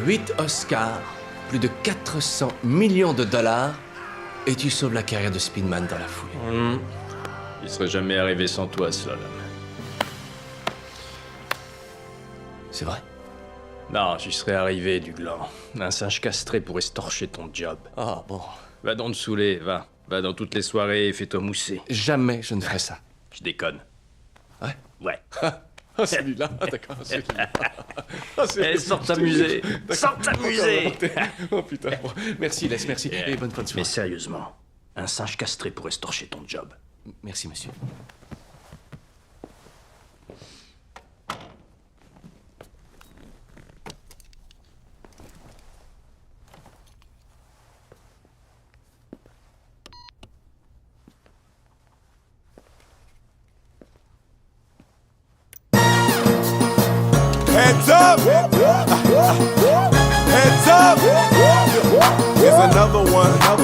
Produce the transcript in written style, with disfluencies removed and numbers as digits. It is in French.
8 Oscars, plus de 400 millions de dollars, et tu sauves la carrière de Speedman dans la foulée. Il serait jamais arrivé sans toi, Slalom. C'est vrai? Non, j'y serais arrivé, du gland. Un singe castré pourrait se torcher ton job. Ah bon. Va donc te saouler, va. Va dans toutes les soirées et fais-toi mousser. Jamais je ne ferai ça. Je déconne. Ouais? Ouais. Ah, celui-là, d'accord, celui-là. Eh, sors t'amuser. Sors t'amuser. Oh putain, bon. Merci Les, merci. Et bonne fin de soirée. Mais sérieusement, un singe castré pourrait se torcher ton job. Merci, monsieur. Heads up! Heads up! Here's another one.